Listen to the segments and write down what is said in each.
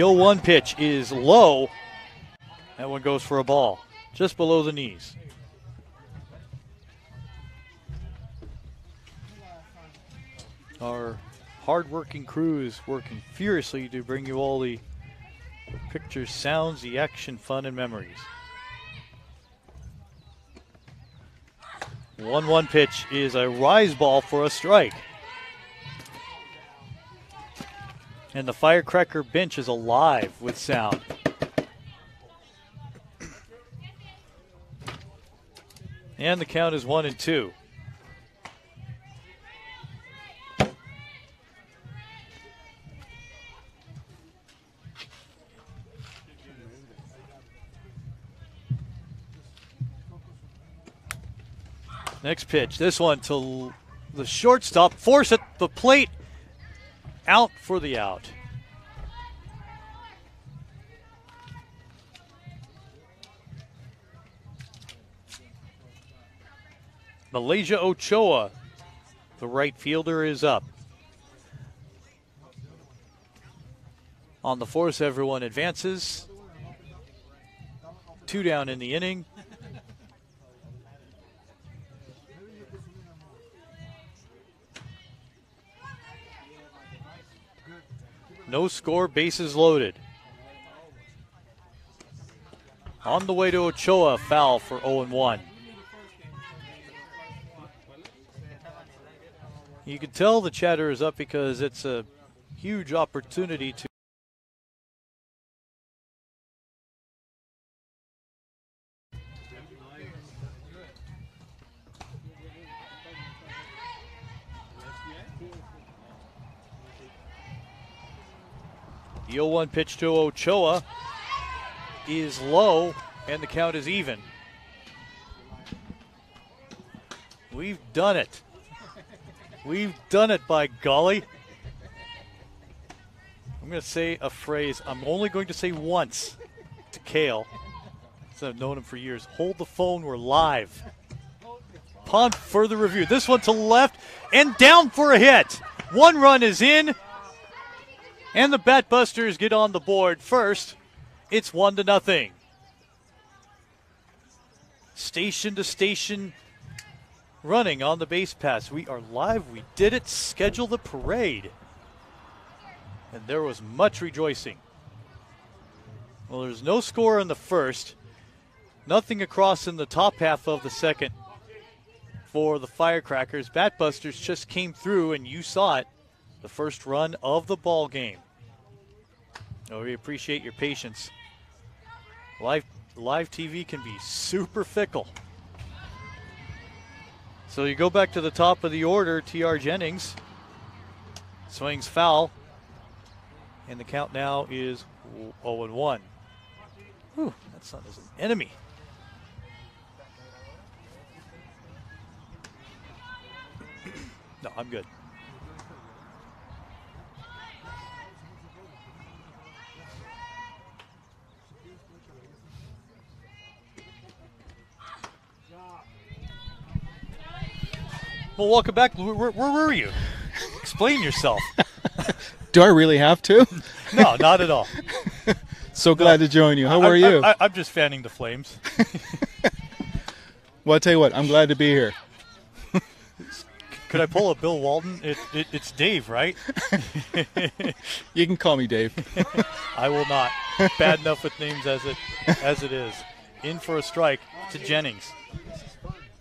The 0-1 pitch is low. That one goes for a ball, just below the knees. Our hard-working crew is working furiously to bring you all the pictures, sounds, the action, fun, and memories. 1-1 pitch is a rise ball for a strike. And the Firecracker bench is alive with sound. And the count is 1-2. Next pitch, this one to the shortstop, force at the plate, out for the out. Malaysia Ochoa, the right fielder, is up. On the force, everyone advances. 2 down in the inning. No score, bases loaded. On the way to Ochoa, foul for 0-1. You can tell the chatter is up because it's a huge opportunity to the 0-1 pitch to Ochoa is low, and the count is even. We've done it. We've done it, by golly. I'm going to say a phrase I'm only going to say once to Kale, because I've known him for years. Hold the phone, we're live. Upon further review, this one to left and down for a hit. 1 run is in. And the Batbusters get on the board first. It's 1-0. Station to station running on the base pass. We are live. We did it. Schedule the parade. And there was much rejoicing. Well, there's no score in the first. Nothing across in the top half of the second for the Firecrackers. Batbusters just came through, and you saw it. The first run of the ball game. Oh, we appreciate your patience. Live TV can be super fickle. So you go back to the top of the order. T.R. Jennings swings foul, and the count now is 0-1. Whew, that son is an enemy. No, I'm good. Well, welcome back. Where were you? Explain yourself. Do I really have to? No, not at all. So glad to join you. How are you? I'm just fanning the flames. Well, I'll tell you what, I'm glad to be here. Could I pull a Bill Walton? It's Dave, right? You can call me Dave. I will not. Bad enough with names as it is. In for a strike to Jennings.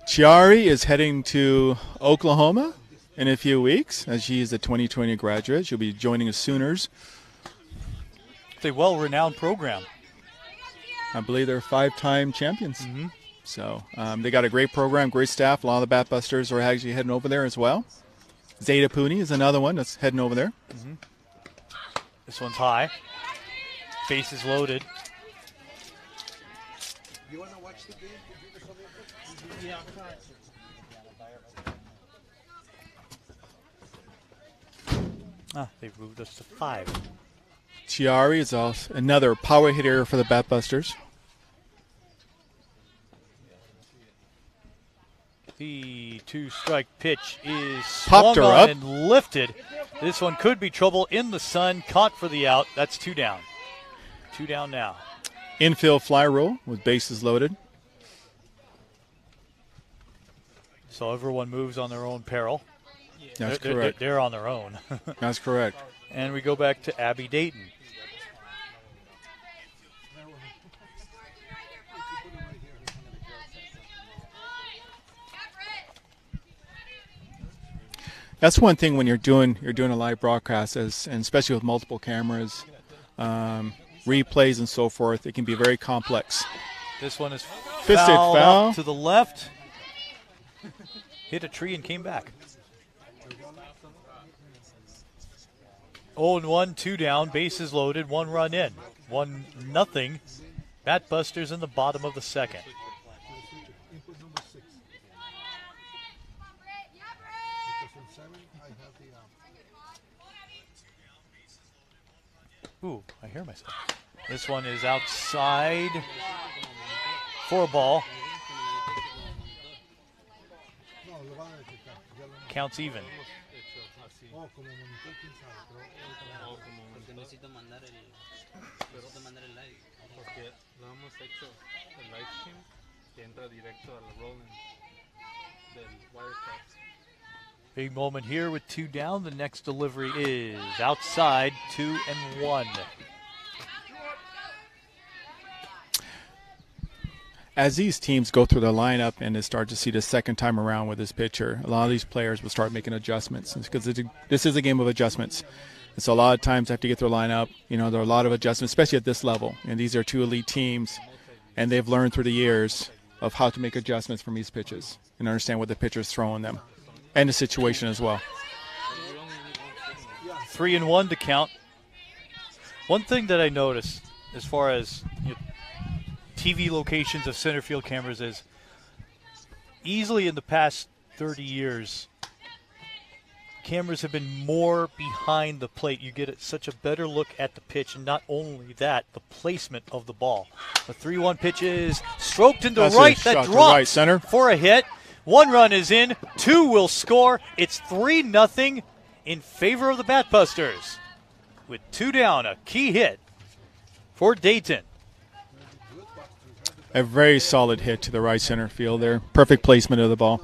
Chiari is heading to Oklahoma in a few weeks, as she is a 2020 graduate. She'll be joining the Sooners. It's a well-renowned program. I believe they're 5-time champions. Mm-hmm. So they got a great program, great staff. A lot of the Batbusters are actually heading over there as well. Zeta Pooney is another one that's heading over there. Mm-hmm. This one's high. Bases loaded. You want to watch the game? Yeah. They've moved us to 5. Chiari is also another power hitter for the Batbusters. The 2-strike pitch is Popped swung her on up and lifted. This one could be trouble in the sun. Caught for the out. That's 2 down. 2 down now. Infield fly rule with bases loaded. So everyone moves on their own peril. That's correct. They're on their own. That's correct. And we go back to Abby Dayton. That's one thing when you're doing a live broadcast, and especially with multiple cameras, replays and so forth. It can be very complex. This one is Fisted fouled foul. up to the left. Hit a tree and came back. 0-1, 2 down, bases loaded, 1 run in. 1-0. Batbusters in the bottom of the second. Ooh, I hear myself. This one is outside for a ball. Counts even. Big moment here with 2 down. The next delivery is outside, 2-1. As these teams go through the lineup and they start to see the second time around with this pitcher, a lot of these players will start making adjustments because this is a game of adjustments. And so a lot of times they have to get their lineup. You know, there are a lot of adjustments, especially at this level. And these are 2 elite teams, and they've learned through the years of how to make adjustments from these pitches and understand what the pitcher's throwing them and the situation as well. 3-1 to count. One thing that I noticed as far as TV locations of center field cameras is easily in the past 30 years, cameras have been more behind the plate. You get such a better look at the pitch, and not only that, the placement of the ball. The 3-1 pitch is stroked into right. That drops right center for a hit. 1 run is in. 2 will score. It's 3-0 in favor of the Batbusters. With 2 down, a key hit for Dayton. A very solid hit to the right center field there. Perfect placement of the ball.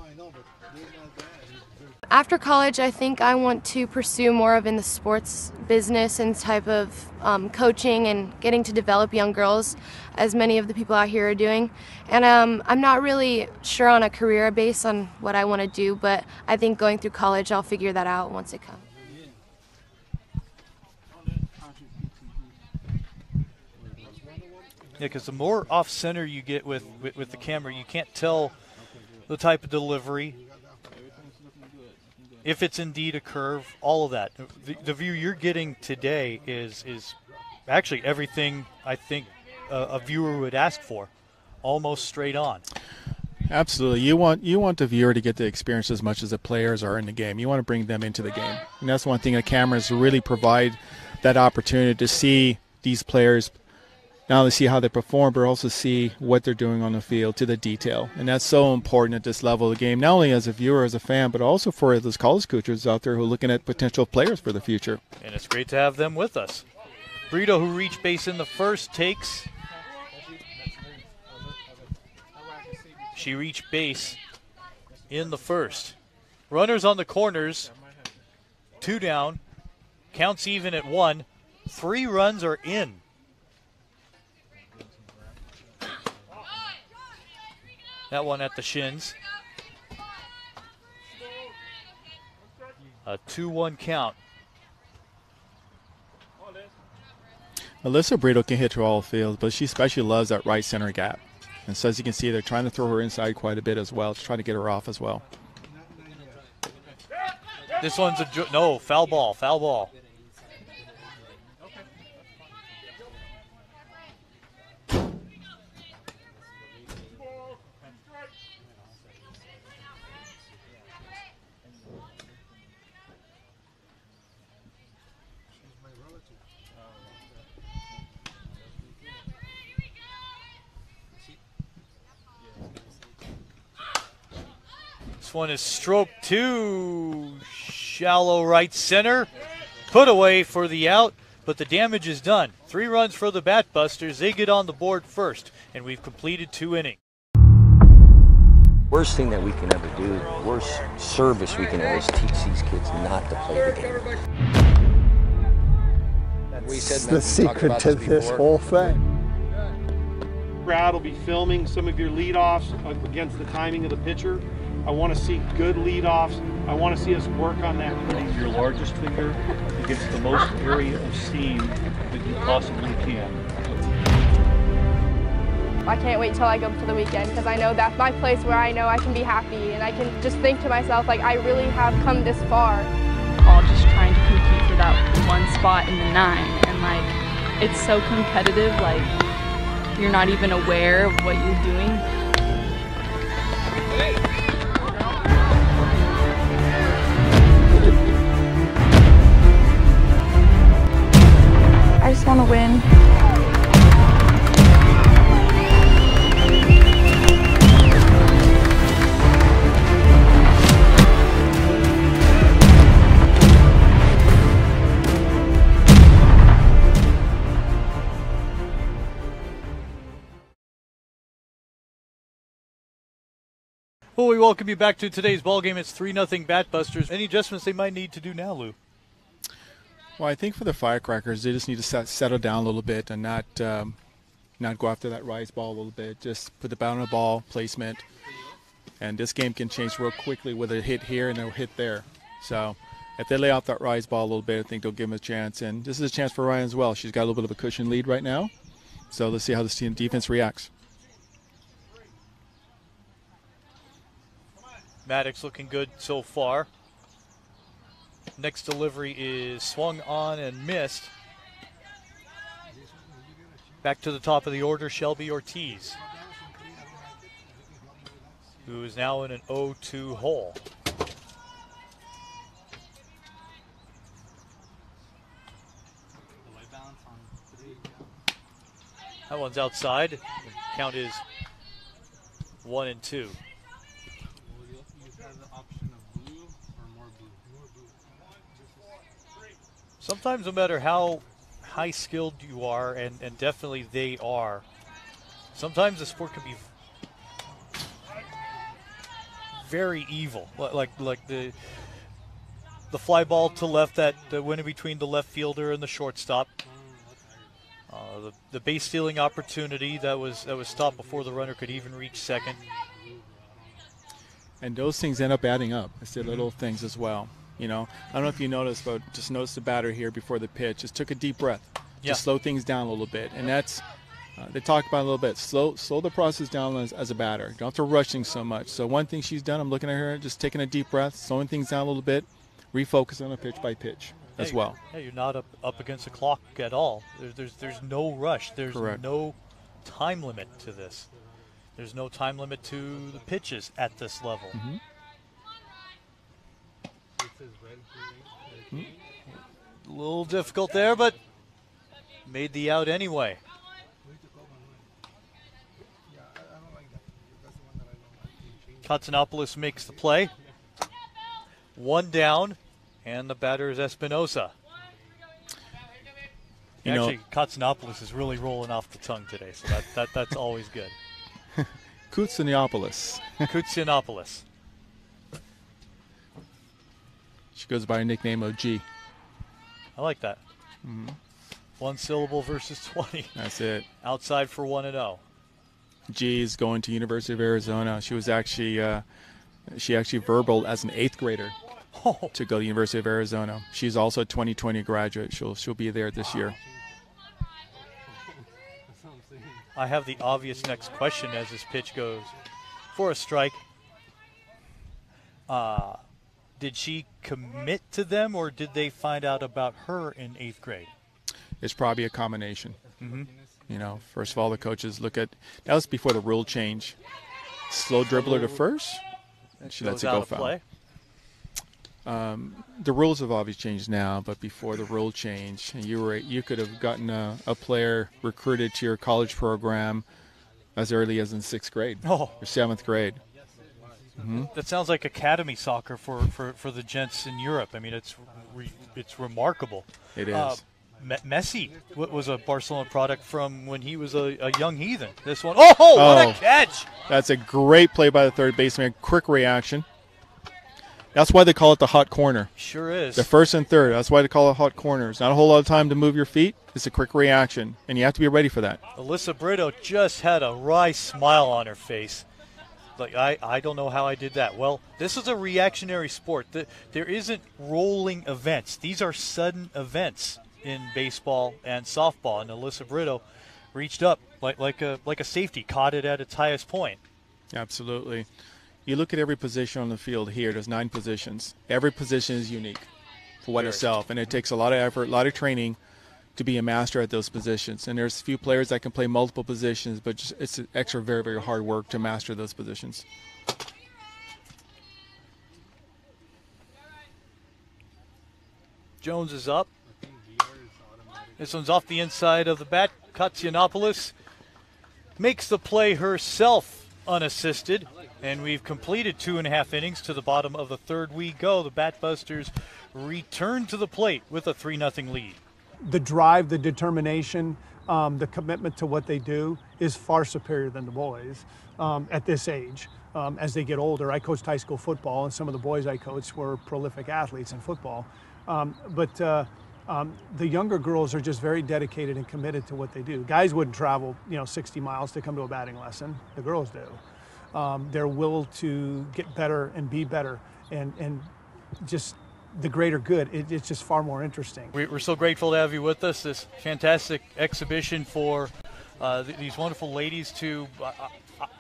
After college, I think I want to pursue more of in the sports business and type of coaching and getting to develop young girls, as many of the people out here are doing. And I'm not really sure on a career base on what I want to do, but I think going through college, I'll figure that out once it comes. Yeah, because the more off-center you get with the camera, you can't tell the type of delivery, if it's indeed a curve, all of that. The view you're getting today is actually everything I think a viewer would ask for, almost straight on. Absolutely. You want the viewer to get the experience as much as the players are in the game. You want to bring them into the game. And that's one thing that cameras really provide, that opportunity to see these players, not only see how they perform, but also see what they're doing on the field to the detail. And that's so important at this level of the game, not only as a viewer, as a fan, but also for those college coaches out there who are looking at potential players for the future. And it's great to have them with us. Brito, who reached base in the first, takes. She reached base in the first. Runners on the corners, 2 down. Counts even at 1. 3 runs are in. That one at the shins. A 2-1 count. Alyssa Brito can hit to all fields, but she especially loves that right center gap. And so as you can see, they're trying to throw her inside quite a bit as well, to try to get her off as well. This one's no, foul ball, foul ball. One is stroked to shallow right center. Put away for the out. but the damage is done. 3 runs for the Batbusters. They get on the board first, and we've completed 2 innings. Worst thing that we can ever do, worst service we can ever is teach these kids not to play the game. That's the secret to this whole thing. Brad will be filming some of your leadoffs against the timing of the pitcher. I want to see good leadoffs. I want to see us work on that. Use your largest finger to get the most area of seam that you possibly can. I can't wait till I go to the weekend because I know that's my place where I know I can be happy and I can just think to myself, like, I really have come this far. All just trying to compete for that one spot in the 9, and like, it's so competitive, like, you're not even aware of what you're doing. I just want to win. Well, we welcome you back to today's ballgame. It's 3-0 Batbusters. Any adjustments they might need to do now, Lou? Well, I think for the Firecrakers, they just need to settle down a little bit and not go after that rise ball a little bit. Just put the bat on the ball, placement. And this game can change real quickly with a hit here and a hit there. So if they lay off that rise ball a little bit, I think they'll give them a chance. And this is a chance for Ryan as well. She's got a little bit of a cushion lead right now. So let's see how this team defense reacts. Maddox looking good so far. Next delivery is swung on and missed. Back to the top of the order, Shelby Ortiz, who is now in an 0-2 hole. That one's outside. The count is 1-2. Sometimes no matter how high skilled you are, and definitely they are, sometimes the sport can be very evil. Like the fly ball to left that went in between the left fielder and the shortstop. The base stealing opportunity that was stopped before the runner could even reach second. And those things end up adding up. It's the little things as well. You know, I don't know if you noticed, but just notice the batter here before the pitch. Just took a deep breath. Just slow things down a little bit. And that's, they talked about it a little bit. Slow the process down as a batter. You don't have to rush things so much. So one thing she's done, I'm looking at her, just taking a deep breath, slowing things down a little bit, refocus on a pitch by pitch as well. Yeah, you're not up against the clock at all. There's no rush. There's Correct. no time limit to this. There's no time limit to the pitches at this level. Mm-hmm. A little difficult there, but made the out anyway. Katsanopoulos makes the play. 1 down, and the batter is Espinosa. Actually, Katsanopoulos is really rolling off the tongue today, so that's always good. Katsanopoulos. Katsanopoulos. She goes by a nickname of G. I like that. Mm-hmm. 1 syllable versus 20. That's it. Outside for 1-0. G is going to University of Arizona. She was actually verbal as an 8th grader to go to University of Arizona. She's also a 2020 graduate. She'll be there this year. I have the obvious next question as this pitch goes for a strike. Did she commit to them, or did they find out about her in 8th grade? It's probably a combination. Mm-hmm. You know, first of all, the coaches look at, that was before the rule change. Slow dribbler to first, she lets it go foul. The rules have obviously changed now, but before the rule change, you could have gotten a player recruited to your college program as early as in 6th grade or 7th grade. Mm-hmm. That sounds like academy soccer for the gents in Europe. I mean, it's remarkable. It is. Messi was a Barcelona product from when he was a young heathen. This one, what a catch! That's a great play by the third baseman. Quick reaction. That's why they call it the hot corner. Sure is. The first and third. That's why they call it hot corner. It's not a whole lot of time to move your feet. It's a quick reaction, and you have to be ready for that. Alyssa Brito just had a wry smile on her face. Like, I don't know how I did that. Well, this is a reactionary sport. There isn't rolling events. These are sudden events in baseball and softball. And Alyssa Brito reached up like a safety, caught it at its highest point. Absolutely. You look at every position on the field here. There's 9 positions. Every position is unique for what itself, and it takes a lot of effort, a lot of training to be a master at those positions. And there's a few players that can play multiple positions, but it's extra very, very hard work to master those positions. Jones is up. This one's off the inside of the bat. Katsianopoulos makes the play herself unassisted, and we've completed 2.5 innings. To the bottom of the third we go. The Batbusters return to the plate with a 3-0 lead. The drive, the determination, the commitment to what they do is far superior than the boys at this age. As they get older, I coached high school football, and some of the boys I coached were prolific athletes in football. But the younger girls are just very dedicated and committed to what they do. Guys wouldn't travel, 60 miles to come to a batting lesson. The girls do. Their will to get better and be better and just the greater good, it's just far more interesting. We're so grateful to have you with us. This fantastic exhibition for these wonderful ladies to,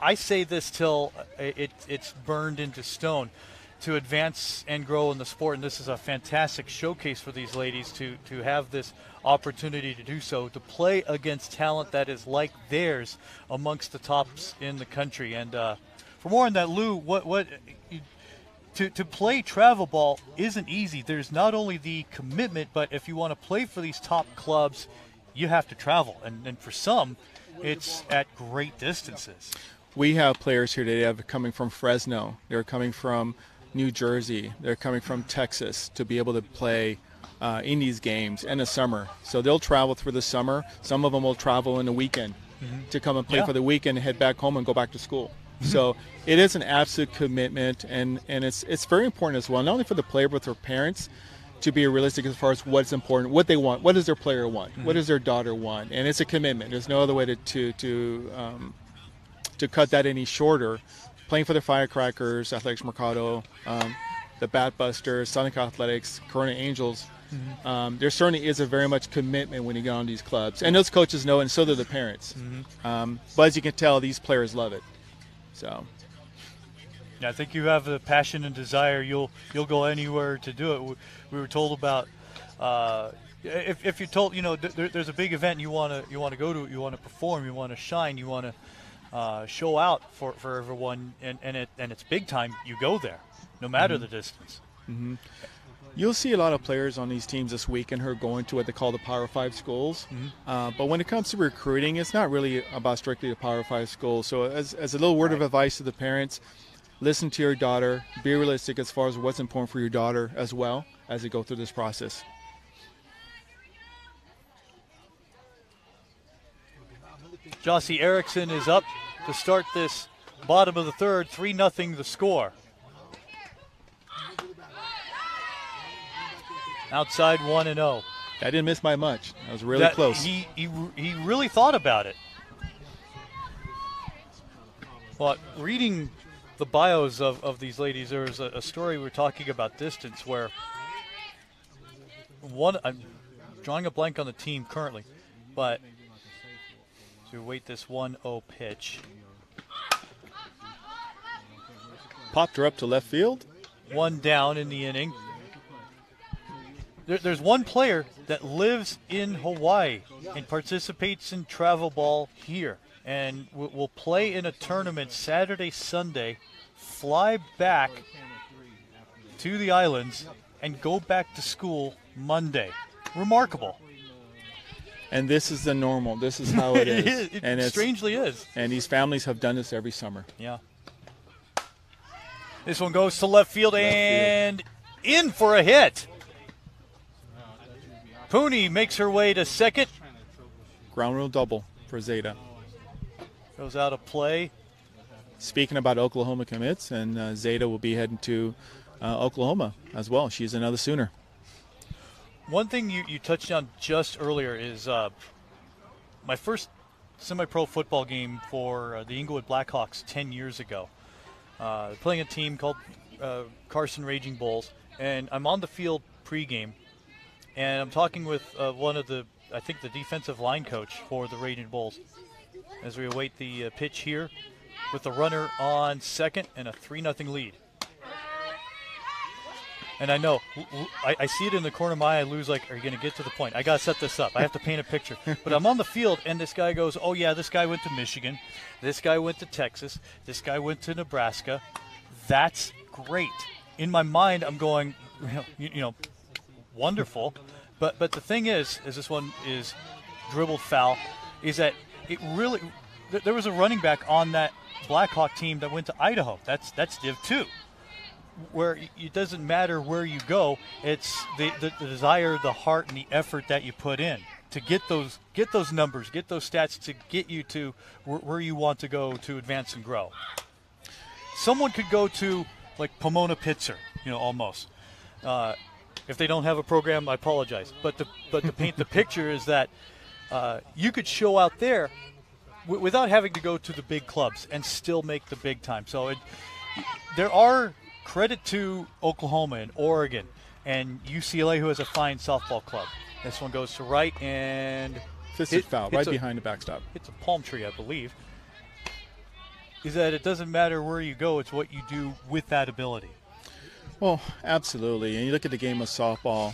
I say this till it's burned into stone, to advance and grow in the sport. And this is a fantastic showcase for these ladies to have this opportunity to do so, to play against talent that is like theirs amongst the tops in the country. And for more on that, Lou, to play travel ball isn't easy. There's not only the commitment, but if you want to play for these top clubs, you have to travel. And for some, it's at great distances. We have players here today that are coming from Fresno. They're coming from New Jersey. They're coming from Texas to be able to play in these games in the summer. So they'll travel through the summer. Some of them will travel in the weekend to come and play for the weekend, head back home and go back to school. So it is an absolute commitment, and it's very important as well, not only for the player but for parents to be realistic as far as what's important, what they want, what does their player want, what does their daughter want, and it's a commitment. There's no other way to cut that any shorter. Playing for the Firecrakers, Athletics Mercado, the Batbusters, Sonic Athletics, Corona Angels, there certainly is a very much commitment when you get on these clubs, and those coaches know, and so do the parents. But as you can tell, these players love it. So, yeah, I think you have the passion and desire. You'll go anywhere to do it. We were told about if you're told, there's a big event and you want to go to it, you want to perform, you want to shine, you want to show out for everyone, and it's big time. You go there, no matter the distance. You'll see a lot of players on these teams this weekend who are going to what they call the Power 5 schools. But when it comes to recruiting, it's not really about strictly the Power 5 schools. So as a little word of advice to the parents, listen to your daughter. Be realistic as far as what's important for your daughter as well as they go through this process. Jossie Erickson is up to start this bottom of the third, 3-0 the score. Outside 1-0. I didn't miss by much. I was really close. He really thought about it. Well, reading the bios of these ladies, there was a story we were talking about distance where I'm drawing a blank on the team currently, but to wait this 1-0 pitch. Popped her up to left field. One down in the inning. There's one player that lives in Hawaii and participates in travel ball here, and will play in a tournament Saturday, Sunday, fly back to the islands, and go back to school Monday. Remarkable. And this is the normal. This is how it is. It strangely is. And these families have done this every summer. Yeah. This one goes to left field and in for a hit. Pooney makes her way to second. Ground rule double for Zeta. Goes out of play. Speaking about Oklahoma commits, and Zeta will be heading to Oklahoma as well. She's another Sooner. One thing you touched on just earlier is my first semi-pro football game for the Inglewood Blackhawks 10 years ago. Playing a team called Carson Raging Bulls, and I'm on the field pregame, and I'm talking with one of the defensive line coach for the Raging Bulls as we await the pitch here with the runner on second and a 3-0 lead. And I know, I see it in the corner of my eye, Lou's like, are you going to get to the point? I got to set this up. I have to paint a picture. But I'm on the field, and this guy goes, oh, yeah, this guy went to Michigan. This guy went to Texas. This guy went to Nebraska. That's great. In my mind, I'm going, wonderful. But the thing is this one is dribbled foul, is that it really – there was a running back on that Blackhawk team that went to Idaho. That's Div 2. Where it doesn't matter where you go, it's the desire, the heart, and the effort that you put in to get those numbers, get those stats to get you to where you want to go to advance and grow. Someone could go to like Pomona Pitzer, almost. If they don't have a program, I apologize. But to paint the picture is that you could show out there without having to go to the big clubs and still make the big time. So there are credit to Oklahoma and Oregon and UCLA, who has a fine softball club. This one goes to right and fisted foul right behind the backstop. It's a palm tree, I believe. Is that it doesn't matter where you go; it's what you do with that ability. Well, absolutely. And you look at the game of softball.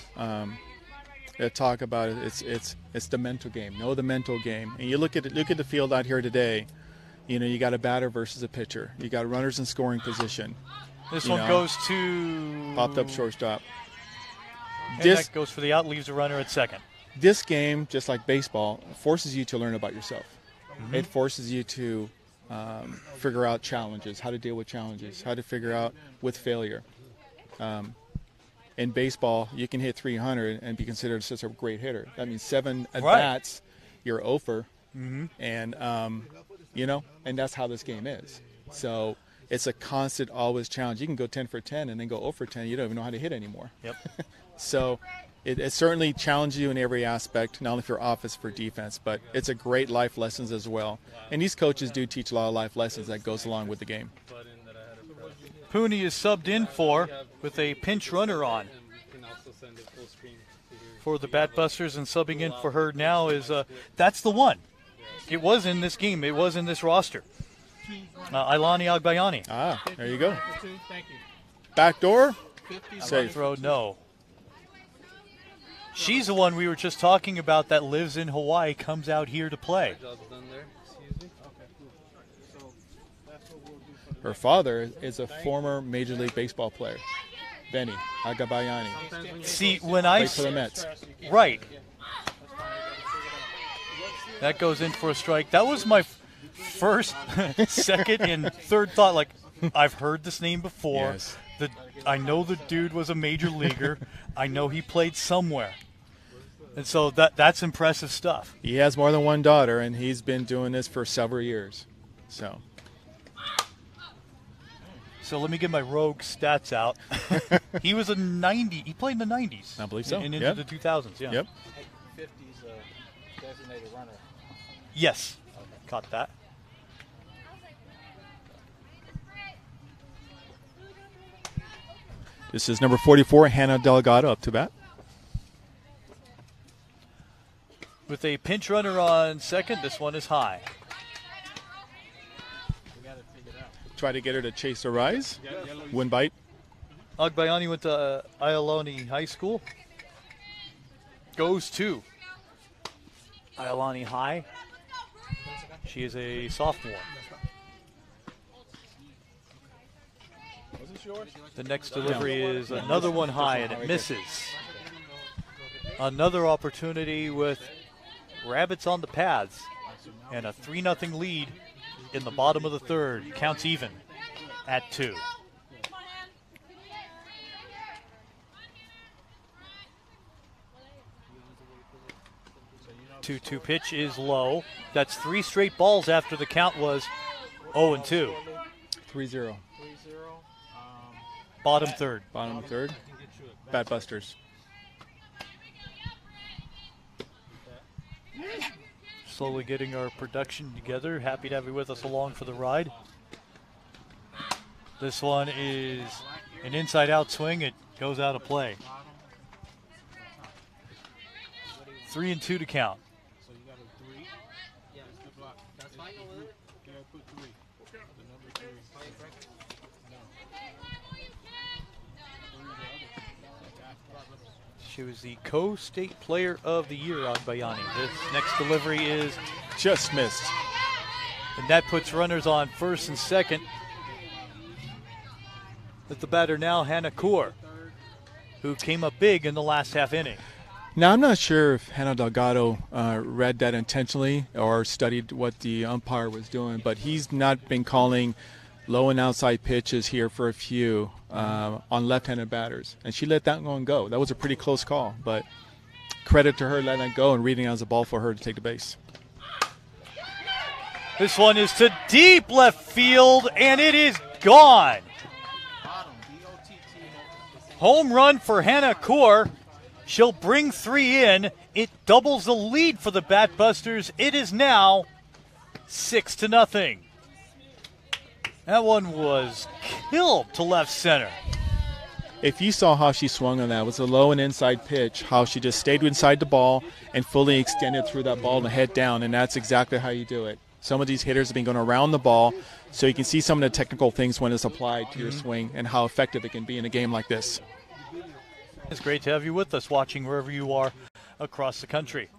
They talk about it. It's the mental game. Know the mental game. And you look at the field out here today. You got a batter versus a pitcher. You got runners in scoring position. This one goes to popped up shortstop. And that goes for the out, leaves a runner at second. This game, just like baseball, forces you to learn about yourself. Mm-hmm. It forces you to figure out challenges, how to deal with challenges, how to figure out with failure. In baseball, you can hit 300 and be considered such a great hitter. That means 7 at-bats, you're over, and and that's how this game is. So it's a constant, always challenge. You can go 10 for 10 and then go 0 for 10. You don't even know how to hit anymore. Yep. So it certainly challenges you in every aspect, not only for offense, for defense, but it's a great life lessons as well. And these coaches do teach a lot of life lessons that goes along with the game. Pooney is subbed in for with a pinch runner on for the Batbusters, and subbing in for her now is that's the one. It was in this game. It was in this roster. Ilani Agbayani. Ah, there you go. Back door. Safe throw, no. She's the one we were just talking about that lives in Hawaii, comes out here to play. Her father is a former Major League Baseball player, Benny Agabayani. See, when I played for the Mets. Right. That goes in for a strike. That was my first, second, and third thought. Like, I've heard this name before. Yes. I know the dude was a major leaguer. I know he played somewhere. And so that's impressive stuff. He has more than one daughter, and he's been doing this for several years. So let me get my rogue stats out. He was a 90. He played in the 90s. I believe so. And into the 2000s, yeah. Yep. 50s designated runner. Yes. Okay. Caught that. This is number 44, Hannah Delgado, up to bat. With a pinch runner on second, this one is high. Try to get her to chase a rise. Win bite. Agbayani went to Iolani High School. Goes to Iolani High. She is a sophomore. The next delivery is another one high, and it misses. Another opportunity with Rabbits on the pads, and a 3-0 lead in the bottom of the third. Counts even at 2. 2-2 pitch is low. That's 3 straight balls after the count was 0-2. 3-0. Bottom third. Bottom third. Batbusters. Slowly getting our production together. Happy to have you with us along for the ride. This one is an inside-out swing. It goes out of play. 3-2 to count. She was the co-state player of the year on Bayani. This next delivery is just missed. And that puts runners on first and second. With the batter now, Hannah Kaur, who came up big in the last half inning. Now, I'm not sure if Hannah Delgado read that intentionally or studied what the umpire was doing, but he's not been calling low and outside pitches here for a few on left-handed batters. And she let that one go. That was a pretty close call, but credit to her letting it go and reading it as a ball for her to take the base. This one is to deep left field, and it is gone. Home run for Hannah Kaur. She'll bring 3 in. It doubles the lead for the Batbusters. It is now 6-0. That one was killed to left center. If you saw how she swung on that, it was a low and inside pitch, how she just stayed inside the ball and fully extended through that ball and head down, and that's exactly how you do it. Some of these hitters have been going around the ball, so you can see some of the technical things when it's applied to your swing and how effective it can be in a game like this. It's great to have you with us, watching wherever you are across the country.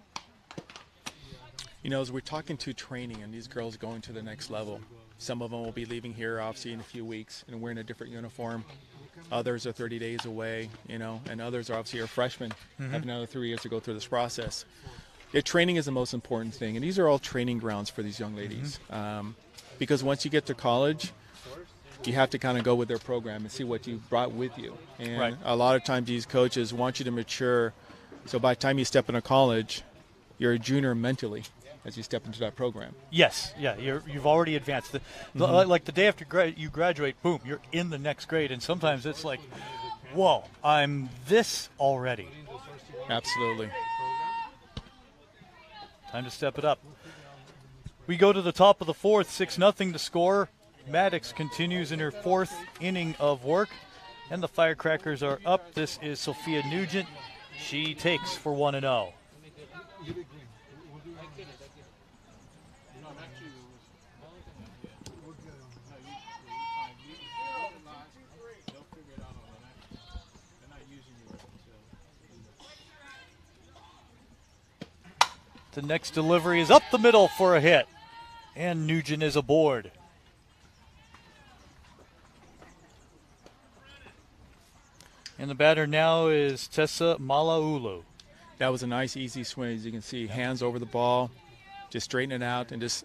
You know, as we're talking to training and these girls going to the next level, some of them will be leaving here, obviously, in a few weeks and wearing a different uniform. Others are 30 days away, you know, and others are obviously are freshmen, have another 3 years to go through this process. Their training is the most important thing, and these are all training grounds for these young ladies. Because once you get to college, you have to kind of go with their program and see what you brought with you. And a lot of times these coaches want you to mature, so by the time you step into college, you're a junior mentally as you step into that program. Yes, yeah, you've already advanced. Like the day after you graduate, boom, you're in the next grade, and sometimes it's like, whoa, I'm this already. Absolutely. Time to step it up. We go to the top of the fourth, 6-0 to score. Maddox continues in her 4th inning of work, and the Firecrakers are up. This is Sophia Nugent. She takes for 1-0. The next delivery is up the middle for a hit, and Nugent is aboard. And the batter now is Tessa Malaulu. That was a nice, easy swing. As you can see, hands over the ball, just straighten it out, and just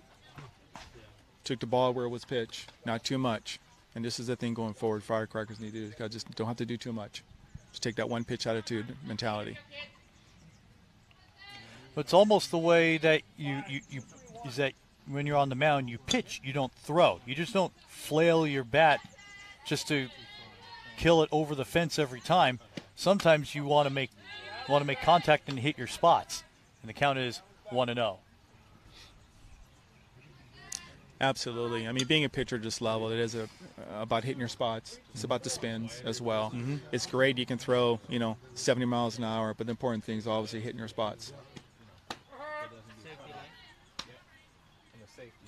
took the ball where it was pitched. Not too much. And this is the thing going forward. Firecrakers need to do. Just don't have to do too much. Just take that one pitch attitude mentality. It's almost the way that you is that when you're on the mound, you pitch, you don't throw. You just don't flail your bat just to kill it over the fence every time. Sometimes you want to make contact and hit your spots, and the count is 1-0. Absolutely. I mean, being a pitcher at this level, it is about hitting your spots. It's about the spins as well. It's great you can throw 70 miles an hour, but the important thing is obviously hitting your spots.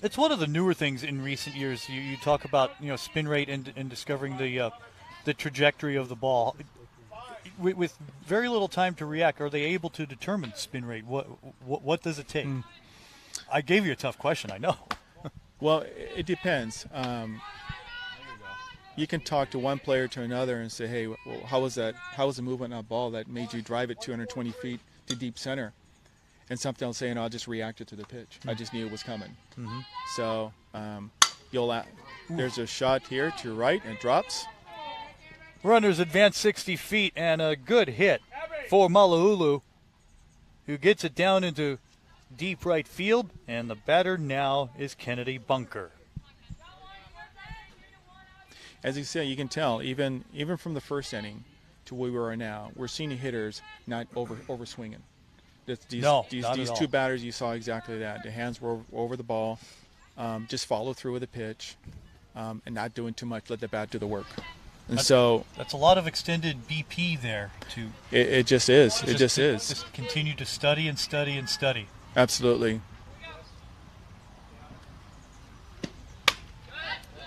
It's one of the newer things in recent years. You talk about spin rate and discovering the trajectory of the ball. With very little time to react, are they able to determine spin rate? What does it take? I gave you a tough question, I know. Well, it depends. You can talk to one player to another and say, hey, well, how was the movement on that ball that made you drive it 220 feet to deep center? And something else saying, I just reacted to the pitch. I just knew it was coming. So there's a shot here to your right, and it drops. Runners advance 60 feet, and a good hit for Malaulu, who gets it down into deep right field, and the batter now is Kennedy Bunker. As you say, you can tell even from the first inning to where we are now, we're seeing the hitters not over swinging. These two batters, you saw exactly that. The hands were over the ball, just follow through with the pitch, and not doing too much. Let the bat do the work. And that's a lot of extended BP there. It just is. It just is. Just continue to study and study and study. Absolutely.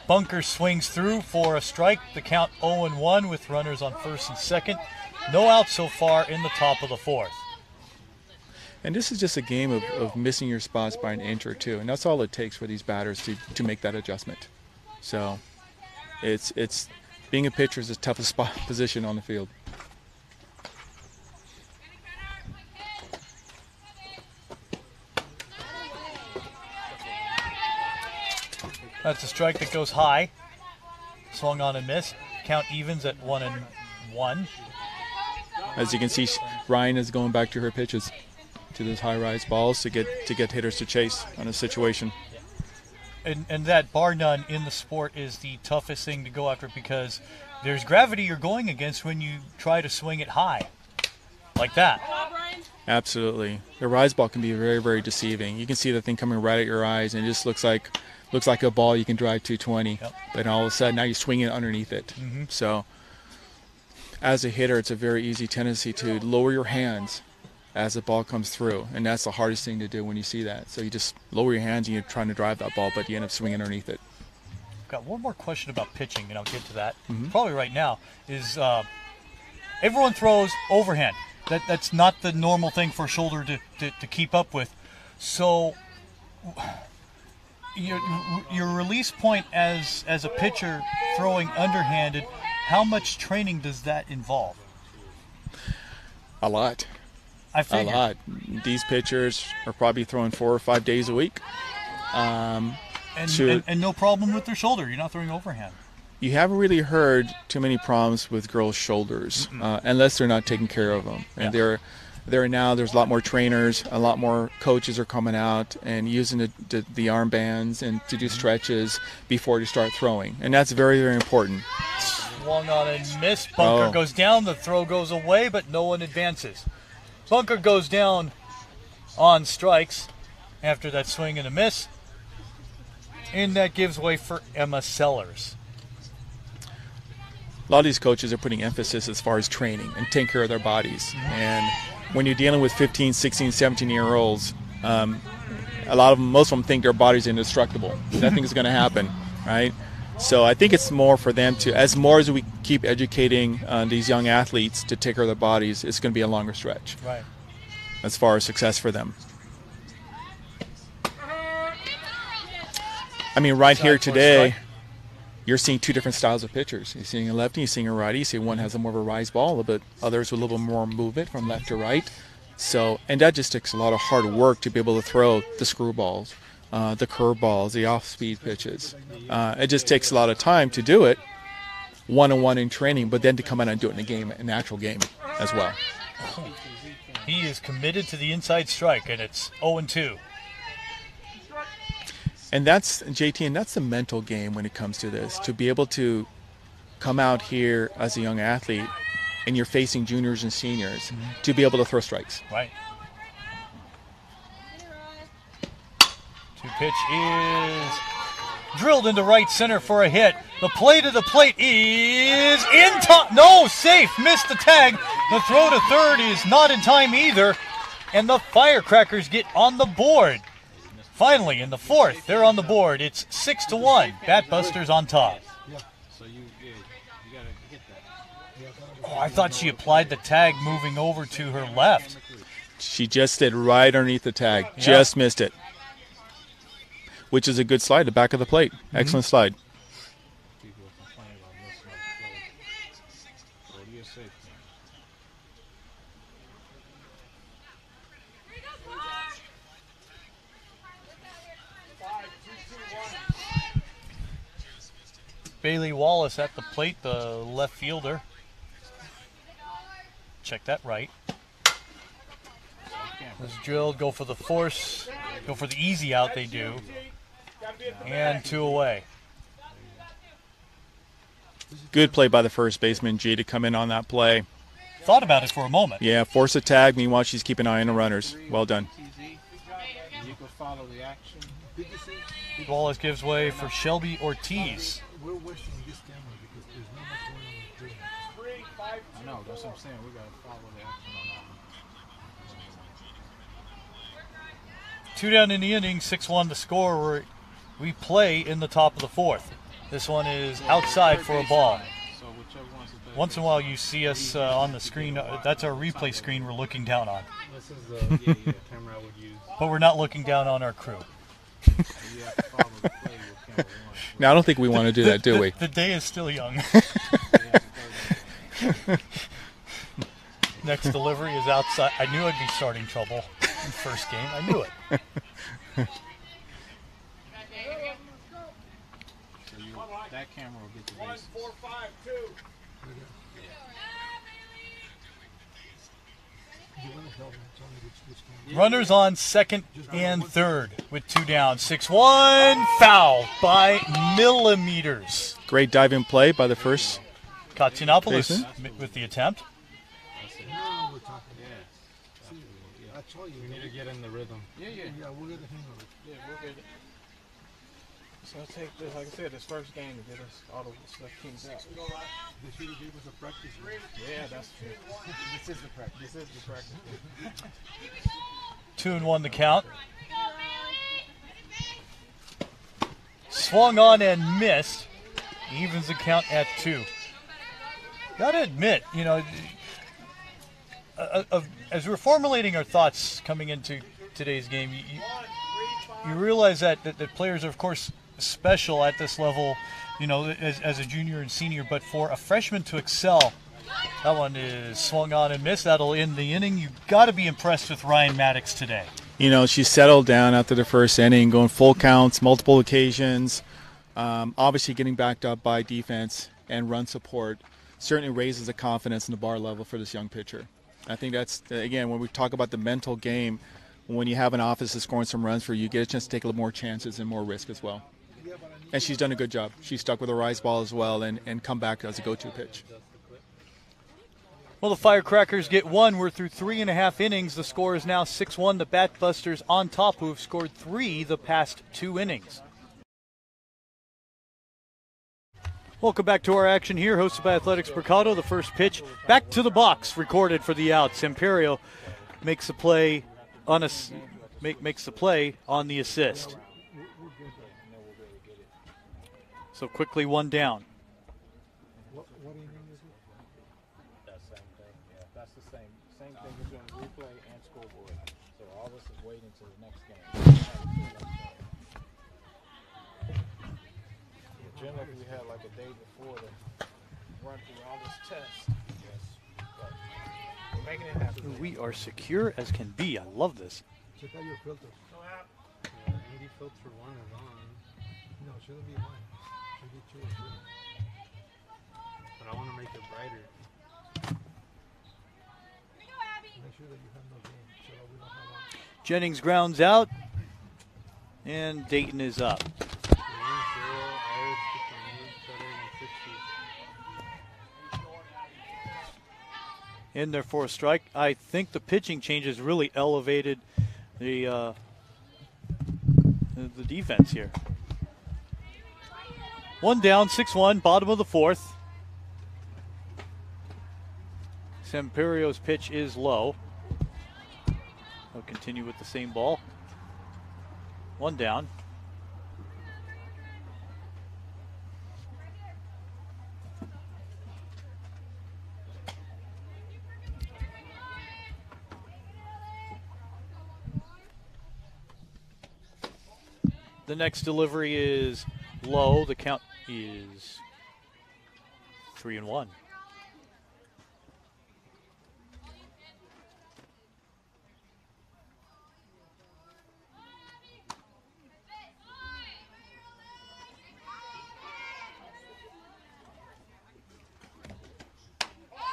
Bunker swings through for a strike. The count 0-1 with runners on first and second. No outs so far in the top of the fourth. And this is just a game of missing your spots by an inch or two, and that's all it takes for these batters to make that adjustment. So it's being a pitcher is the toughest position on the field. That's a strike that goes high. Swung on and missed. Count evens at 1-1. As you can see, Ryan is going back to her pitches, to those high-rise balls to get hitters to chase on a situation. And that, bar none, in the sport is the toughest thing to go after because there's gravity you're going against when you try to swing it high, like that. Absolutely. The rise ball can be very, very deceiving. You can see the thing coming right at your eyes, and it just looks like a ball you can drive 220. Yep. But all of a sudden, now you're swinging underneath it. Mm-hmm. So as a hitter, it's a very easy tendency to lower your hands as the ball comes through, and that's the hardest thing to do when you see that. So you just lower your hands and you're trying to drive that ball, but you end up swinging underneath it. I've got one more question about pitching, and I'll get to that probably right now, is everyone throws overhand. That's not the normal thing for a shoulder to keep up with. So your release point as a pitcher throwing underhanded, how much training does that involve? A lot. I figured. A lot. These pitchers are probably throwing 4 or 5 days a week. And no problem with their shoulder. You're not throwing overhand. You haven't really heard too many problems with girls' shoulders, unless they're not taking care of them. And there's a lot more trainers, a lot more coaches are coming out and using the armbands and to do stretches before you start throwing. And that's very, very important. Swung on and missed. Bunker goes down. The throw goes away, but no one advances. Bunker goes down on strikes after that swing and a miss. And that gives way for Emma Sellers. A lot of these coaches are putting emphasis as far as training and taking care of their bodies. And when you're dealing with 15, 16, 17-year-olds, most of them think their body's indestructible. Nothing's going to happen, right? So I think it's more for them to, as we keep educating these young athletes to take care of their bodies, it's going to be a longer stretch. Right. As far as success for them. I mean, right here today, you're seeing two different styles of pitchers. You're seeing a lefty, you're seeing a righty. You see one has a more of a rise ball, but others with a little bit more movement from left to right. So, and that just takes a lot of hard work to be able to throw the screwballs, the curveballs, the off-speed pitches. It just takes a lot of time to do it, one-on-one in training, but then to come out and do it in a game, an actual game as well. He is committed to the inside strike, and it's 0-2. And that's, JT, and that's the mental game when it comes to this, to be able to come out here as a young athlete and you're facing juniors and seniors to be able to throw strikes. Right. Pitch is drilled into right center for a hit. The play to the plate is in time. No, safe. Missed the tag. The throw to third is not in time either. And the Firecrakers get on the board. Finally, in the fourth, they're on the board. It's 6-1. Batbusters on top. Oh, I thought she applied the tag moving over to her left. She just did right underneath the tag. Yeah. Just missed it. Which is a good slide, the back of the plate. Excellent slide. Bailey Wallace at the plate, the left fielder. Check that right. This is drilled, go for the force, go for the easy out, they do. And 2 away. Good play by the first baseman, G, to come in on that play. Thought about it for a moment. Yeah, force a tag. Meanwhile, she's keeping an eye on the runners. Well done. You can follow the action. Wallace gives way for Shelby Ortiz. We're wasting this camera because there's not much going on with the I know, that's what I'm saying. We got to follow the action on that one. 2 down in the inning, 6-1 the score. We play in the top of the 4th. This one is outside for a ball. Once in a while you see us on the screen. That's our replay screen we're looking down on. This is the camera I would use. But we're not looking down on our crew. Now, I don't think we want to do that, do we? The day is still young. Next delivery is outside. I knew I'd be starting trouble in the first game. I knew it. That camera will get the bases. Runners on second and third with 2 down. 6-1 foul by millimeters. Great diving play by the first. Katsinopoulos with the attempt. We need to get in the rhythm. Yeah, we'll get the hang of it. Yeah, we'll get it. It's going to take, this, like I said, this first game to get us all the stuff teams out. They should have gave us a practice. Yeah, that's true. This is the practice. This is the practice. 2-1 the count. Swung on and missed. Evens the count at 2. Gotta admit, you know, as we're formulating our thoughts coming into today's game, you realize that players are, of course, special at this level, you know, as a junior and senior, but for a freshman to excel, that one is swung on and missed. That'll end the inning. You've got to be impressed with Ryan Maddox today. You know, she settled down after the first inning, going full counts, multiple occasions, obviously getting backed up by defense and run support. Certainly raises the confidence in the bar level for this young pitcher. I think that's, again, when we talk about the mental game, when you have an offense that's scoring some runs for you, you get a chance to take a little more chances and more risk as well. And she's done a good job. She's stuck with a rise ball as well and come back as a go-to pitch. Well, the Firecrakers get 1. We're through 3.5 innings. The score is now 6-1. The Batbusters on top, who have scored 3 the past 2 innings. Welcome back to our action here, hosted by Athletics Mercado. The first pitch back to the box, recorded for the out. Samperio makes the play on makes the play on the assist. So quickly 1 down. What inning is it? That same thing. Yeah, that's the same thing we're doing replay and scoreboard. So all this is waiting until the next game. Generally, we had like a day before to run through all this test. Yes, but we're making it happen. We are secure as can be. I love this. Check out your filters. Yeah, any filter 1 is on. No, it shouldn't be 1. Should be 2 or 3. But I want to make it brighter. Make sure that you have no game so that we don't have one. Jennings grounds out, and Dayton is up. In there for a strike. I think the pitching changes really elevated the defense here. 1 down, 6-1, bottom of the 4th. Samperio's pitch is low. He'll continue with the same ball. 1 down. The next delivery is low. The count is 3-1.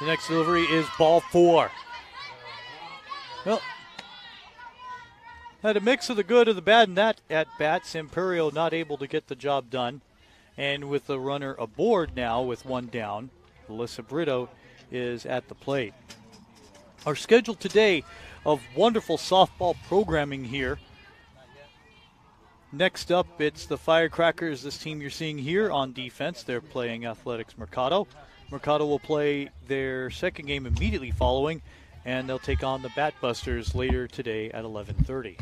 The next delivery is ball 4. Well, Had a mix of the good and the bad in that at-bat. Samperio not able to get the job done. And with the runner aboard now with one down, Alyssa Brito is at the plate. Our schedule today of wonderful softball programming here. Next up, it's the Firecrakers, this team you're seeing here on defense. They're playing Athletics Mercado. Mercado will play their second game immediately following, and they'll take on the Batbusters later today at 11:30.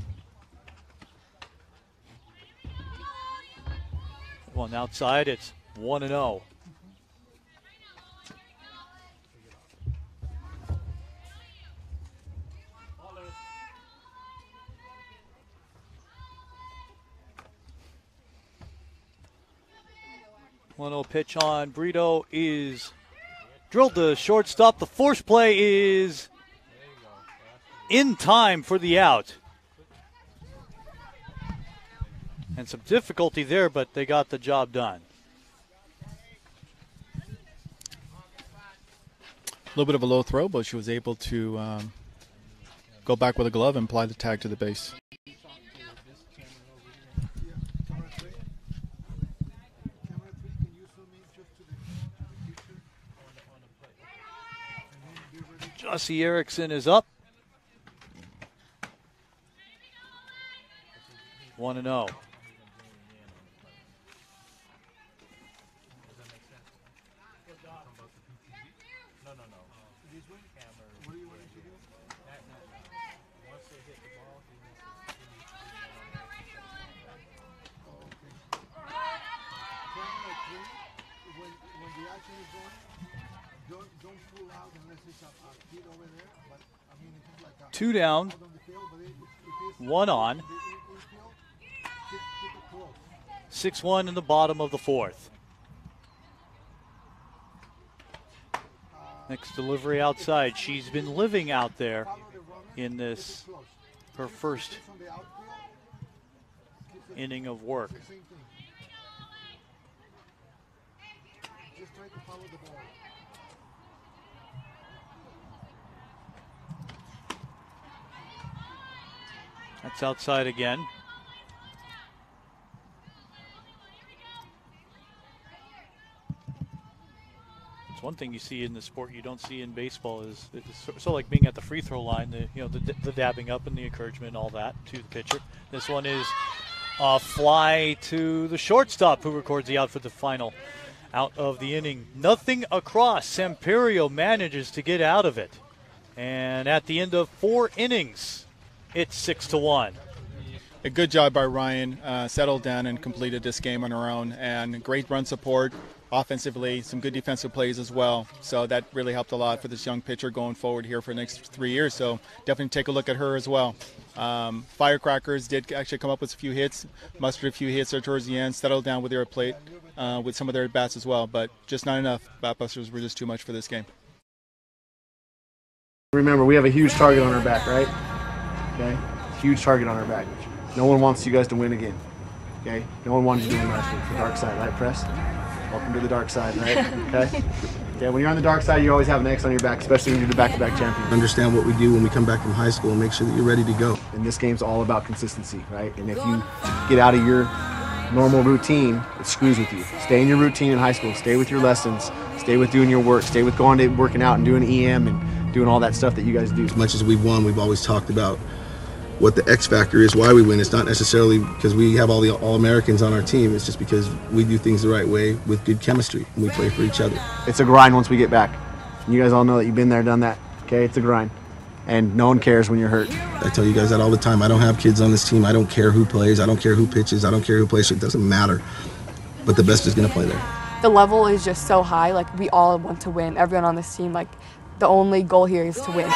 One outside, it's 1-0. One-0 pitch on Brito is drilled to shortstop. The force play is in time for the out. And some difficulty there, but they got the job done. A little bit of a low throw, but she was able to go back with a glove and apply the tag to the base. Jossie Erickson is up. 1-0. Two down, one on. 6-1 in the bottom of the fourth. Next delivery outside. She's been living out there in this, her first inning of work. That's outside again. It's one thing you see in the sport you don't see in baseball is it's sort of like being at the free throw line, the dabbing up and the encouragement, all that to the pitcher. This one is a fly to the shortstop, who records the out for the final out of the inning. Nothing across. Samperio manages to get out of it. And at the end of 4 innings, it's 6-1. A good job by Ryan. Settled down and completed this game on her own. And great run support offensively, some good defensive plays as well. So that really helped a lot for this young pitcher going forward here for the next 3 years. So definitely take a look at her as well. Firecrakers did actually come up with a few hits, mustered a few hits there towards the end, settled down with their plate with some of their bats as well, but just not enough. Batbusters were just too much for this game. Remember, we have a huge target on our back, right? Okay? Huge target on our back. No one wants you guys to win again. Okay? No one wanted you to win last week. The dark side, right, Press? Welcome to the dark side, right? Okay? Yeah, when you're on the dark side, you always have an X on your back, especially when you're the back-to-back champion. Understand what we do when we come back from high school and make sure that you're ready to go. And this game's all about consistency, right? And if you get out of your normal routine, it screws with you. Stay in your routine in high school. Stay with your lessons. Stay with doing your work. Stay with going to working out and doing EM and doing all that stuff that you guys do. As much as we've won, we've always talked about what the X factor is, why we win. It's not necessarily because we have all the All-Americans on our team. It's just because we do things the right way with good chemistry and we play for each other. It's a grind once we get back. You guys all know that you've been there, done that. Okay, it's a grind. And no one cares when you're hurt. I tell you guys that all the time. I don't have kids on this team. I don't care who plays. I don't care who pitches. I don't care who plays. It doesn't matter. But the best is going to play there. The level is just so high. Like, we all want to win. Everyone on this team, like, the only goal here is to win.